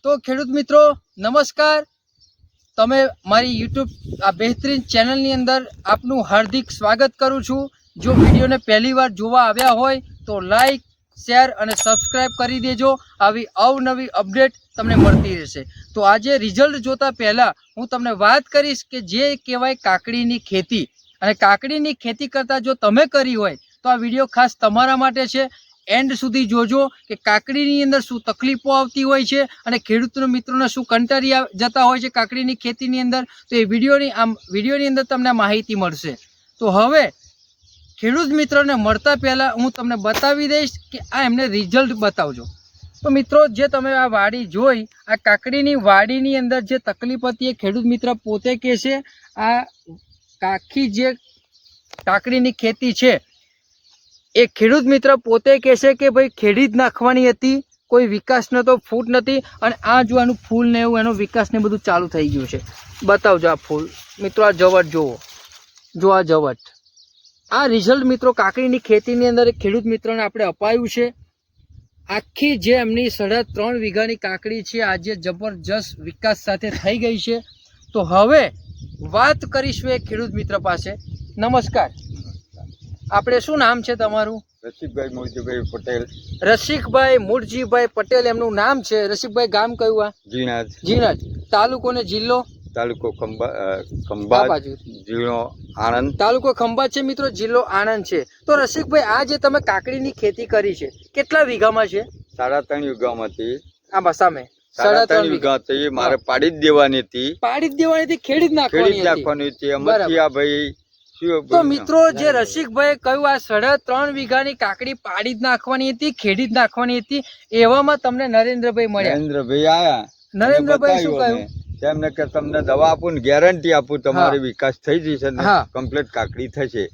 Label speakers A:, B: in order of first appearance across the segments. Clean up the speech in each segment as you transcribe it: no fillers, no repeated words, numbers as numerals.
A: તો ખેડૂત મિત્રો નમસ્કાર, તમે મારી યુટ્યુબ આ બહેતરીન ચેનલની અંદર આપનું હાર્દિક સ્વાગત કરું છું। જો વિડીયોને પહેલી વાર જોવા આવ્યા હોય તો લાઈક, શેર અને સબસ્ક્રાઈબ કરી દેજો। આવી અવનવી અપડેટ તમને મળતી રહેશે। તો આજે રિઝલ્ટ જોતા પહેલાં હું તમને વાત કરીશ કે જે કહેવાય કાકડીની ખેતી, અને કાકડીની ખેતી કરતાં જો તમે કરી હોય તો આ વિડીયો ખાસ તમારા માટે છે। એન્ડ સુધી જોજો કે કાકડીની અંદર શું તકલીફો આવતી હોય છે અને ખેડૂત મિત્રોને શું કંટાળી જતા હોય છે કાકડીની ખેતીની અંદર, તો એ વિડીયોની અંદર તમને માહિતી મળશે। તો હવે ખેડૂત મિત્રોને મળતા પહેલાં હું તમને બતાવી દઈશ કે આ એમને રિઝલ્ટ બતાવજો। તો મિત્રો, જે તમે આ વાડી જોઈ, આ કાકડીની વાડીની અંદર જે તકલીફ હતી એ ખેડૂત મિત્ર પોતે કહેશે। આ આખી જે કાકડીની ખેતી છે એ ખેડૂત મિત્ર પોતે કહેશે કે ભાઈ ખેડી જ નાખવાની હતી, કોઈ વિકાસ નહોતો, ફૂટ નથી, અને આ જો આનું ફૂલ ને એવું એનો વિકાસ ને બધું ચાલુ થઈ ગયું છે। બતાવજો આ ફૂલ મિત્રો, આ જવટ જુઓ, જો આ જવટ, આ રિઝલ્ટ મિત્રો કાકડીની ખેતીની અંદર ખેડૂત મિત્રોને આપણે અપાયું છે। આખી જે એમની 3.5 વીઘાની કાકડી છે આજે જબરજસ્ત વિકાસ સાથે થઈ ગઈ છે। તો હવે વાત કરીશું એ ખેડૂત મિત્ર પાસે। નમસ્કાર, આપણે શું નામ છે તમારું?
B: રસિકભાઈ મૂળજીભાઈ પટેલ।
A: રસિકભાઈ મૂળજીભાઈ પટેલ એમનું નામ છે। રસિકભાઈ, ગામ કયું? આ
B: જીણાજ।
A: જીણાજ તાલુકો ને જિલ્લો?
B: તાલુકો ખંભાત, જિલ્લો આણંદ।
A: તાલુકો ખંભાત છે મિત્રો, જિલ્લો આણંદ છે। તો રસિકભાઈ, આ જે તમે કાકડીની ખેતી કરી છે કેટલા વીઘામાં છે?
B: 3.5 વીઘામાં હતી।
A: આમાં સામે
B: 3.5 વીઘા હતી, મારે પાડી જ દેવાની હતી।
A: પાડી જ દેવાની હતી, ખેડી જ નાખવાની હતી।
B: એમાંથી આ ભાઈ
A: તો મિત્રો, જે રસિકભાઈ કહ્યું આ 3.5 વીઘાની કાકડી પાડી જ નાખવાની હતી, ખેડી જ નાખવાની હતી, એવામાં તમને નરેન્દ્રભાઈ મળ્યા।
B: નરેન્દ્રભાઈ આયા,
A: નરેન્દ્રભાઈ શું કહ્યું?
B: તેમને કે તમને દવા આપું, ગેરંટી આપું, તમારે વિકાસ થઈ જશે ને કમ્પ્લીટ કાકડી થશે।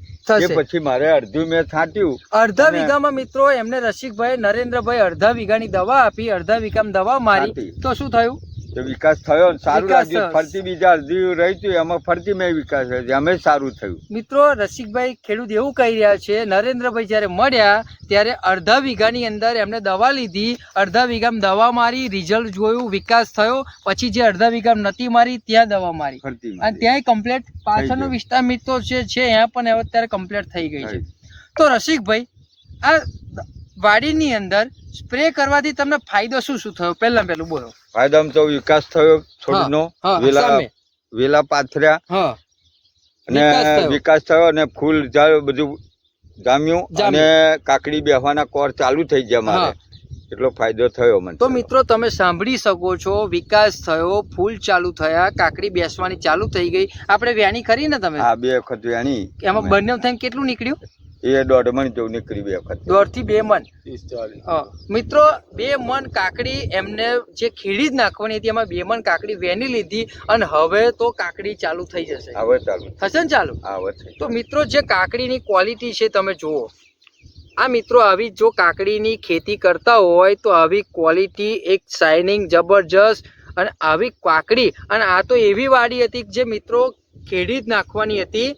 B: એ પછી મારે અડધું મેં છાંટ્યું,
A: અડધા વીઘામાં મિત્રો એમને રસિકભાઈ નરેન્દ્રભાઈ અડધા વીઘાની દવા આપી, અડધા વીઘામાં દવા મારી, તો શું થયું?
B: વિકાસ થયો, સારું લાગ્યું। ફરતી બીજા અડધી રહી હતી, એમાં ફરતી મેં વિકાસ અમે સારું થયું।
A: મિત્રો, રસિકભાઈ ખેડૂત એવું કહી રહ્યા છે, નરેન્દ્રભાઈ જ્યારે મળ્યા ત્યારે અડધા વીઘાની અંદર એમને દવા લીધી, અડધા વીઘામાં દવા મારી, રિઝલ્ટ જોયું, વિકાસ થયો, પછી જે અડધા વીઘામાં નથી મારી ત્યાં દવા મારી, અને ત્યાંય કમ્પ્લીટ પાછળનો વિસ્તાર મિત્રો છે ત્યાં પણ અત્યારે કમ્પ્લીટ થઈ ગઈ છે। તો રસિકભાઈ, આ વાડીની અંદર સ્પ્રે કરવાથી તમને ફાયદો શું શું થયો? પહેલું બોલો।
B: ફાયદામાં તો વિકાસ થયો, છોડનો વેલા પાથર્યા અને વિકાસ થયો, અને ફૂલ બધું જામ્યું, અને કાકડી બેસવાના કોર ચાલુ થઈ ગયા મારે, એટલો ફાયદો થયો મને।
A: તો મિત્રો, તમે સાંભળી શકો છો, વિકાસ થયો, ફૂલ ચાલુ થયા, કાકડી બેસવાની ચાલુ થઈ ગઈ। આપણે વ્યાણી કરી ને તમે?
B: હા, 2 વખત વ્યાણી।
A: એમાં બંને થઈને કેટલું નીકળ્યું?
B: એ 1.5 મણ જેવું નીકળી, 2 વખત,
A: 1.5 થી 2 મણ। મિત્રો, 2 મણ કાકડી એમને જે ખેડી જ નાખવાની હતી એમાં 2 મણ કાકડી વેની લીધી, અને હવે તો કાકડી ચાલુ થઈ જશે।
B: હવે ચાલુ
A: થશે ને? ચાલુ તો મિત્રો, જે કાકડીની ક્વોલિટી છે તમે જુઓ। આ મિત્રો, આવી જો કાકડીની ખેતી કરતા હોય તો આવી ક્વોલિટી, એક શાઇનિંગ જબરજસ્ત, અને આવી કાકડી, અને આ તો એવી વાડી હતી જે મિત્રો ખેડી જ નાખવાની હતી,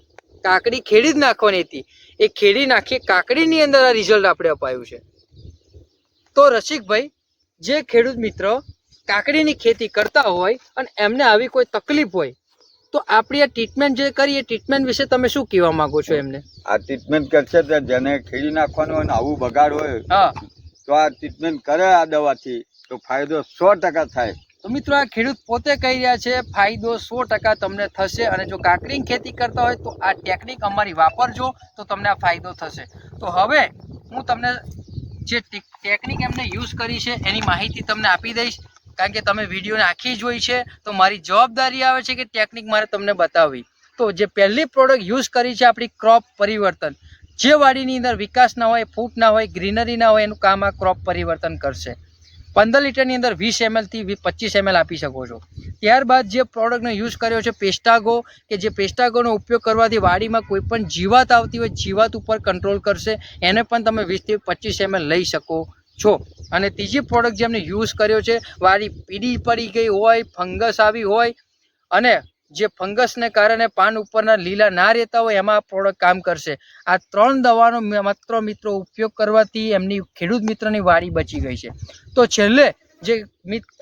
A: કાકડી ખેડી જ નાખવાની હતી, એ ખેડી નાખી કાકડીની અંદર આ રિઝલ્ટ આપણે અપાયું છે। તો રસિકભાઈ, જે ખેડૂત મિત્રો કાકડીની ખેતી કરતા હોય અને એમને આવી કોઈ તકલીફ હોય તો આપણી આ ટ્રીટમેન્ટ જે કરી એ ટ્રીટમેન્ટ વિશે તમે શું કહેવા માંગો છો એમને?
B: આ ટ્રીટમેન્ટ કરશે તો જેને ખેડી નાખવાનું હોય ને આવું બગાડ હોય તો આ ટ્રીટમેન્ટ કરે આ દવાથી તો ફાયદો 100% થાય।
A: તો મિત્રો, આ ખેડૂત પોતે કહી રહ્યા છે ફાયદો 100% તમને થશે, અને જો કાકડીની ખેતી કરતા હોય તો આ ટેકનિક અમારી વાપરજો તો તમને આ ફાયદો થશે। તો હવે હું તમને જે ટેકનિક એમને યુઝ કરી છે એની માહિતી તમને આપી દઈશ, કારણ કે તમે વિડીયોને આખી જોઈ છે તો મારી જવાબદારી આવે છે કે ટેકનિક મારે તમને બતાવવી। તો જે પહેલી પ્રોડક્ટ યુઝ કરી છે આપણી ક્રોપ પરિવર્તન, જે વાડીની અંદર વિકાસ ના હોય, ફૂટ ના હોય, ગ્રીનરી ના હોય, એનું કામ આ ક્રોપ પરિવર્તન કરશે। 15 લીટરની અંદર 20 ml થી 25 ml આપી શકો છો। ત્યારબાદ જે પ્રોડક્ટનો યુઝ કર્યો છે પેસ્ટાગો, કે જે પેસ્ટાગોનો ઉપયોગ કરવાથી વાડીમાં કોઈ પણ જીવાત આવતી હોય, જીવાત ઉપર કંટ્રોલ કરશે, એને પણ તમે 20 થી 25 ml લઈ શકો છો। અને ત્રીજી પ્રોડક્ટ જે એમને યુઝ કર્યો છે, વાડી પીળી પડી ગઈ હોય, ફંગસ આવી હોય, અને જે ફંગસને કારણે પાન ઉપરના લીલા ના રહેતા હોય એમાં આ પ્રોડક્ટ કામ કરશે। આ 3 દવાનો માત્ર મિત્રો ઉપયોગ કરવાથી એમની ખેડૂત મિત્રની વાડી બચી ગઈ છે। તો છેલ્લે જે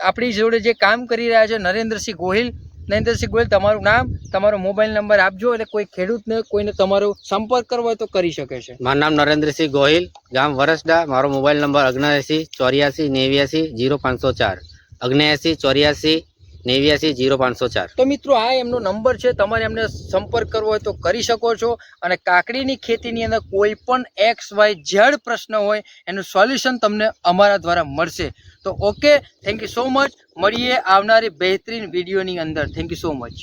A: આપણી જોડે જે કામ કરી રહ્યા છે નરેન્દ્રસિંહ ગોહિલ. નરેન્દ્રસિંહ ગોહિલ, તમારું નામ, તમારો મોબાઈલ નંબર આપજો, એટલે કોઈ ખેડૂતને કોઈને તમારો સંપર્ક કરવો હોય તો કરી શકે છે.
C: મારું નામ નરેન્દ્રસિંહ ગોહિલ, ગામ વરસડા. મારો મોબાઈલ નંબર 7984890504, 7984890504.
A: તો મિત્રો, આ એમનો નંબર છે, તમારે એમને સંપર્ક કરવો હોય તો કરી શકો છો. અને કાકડીની ખેતીની અંદર કોઈ પણ XYZ પ્રશ્ન હોય એનું સોલ્યુશન તમને અમારા દ્વારા મળશે. તો okay, thank you so much. મળીએ આવનારી બહેતરીન વિડીયોની અંદર. Thank you so much.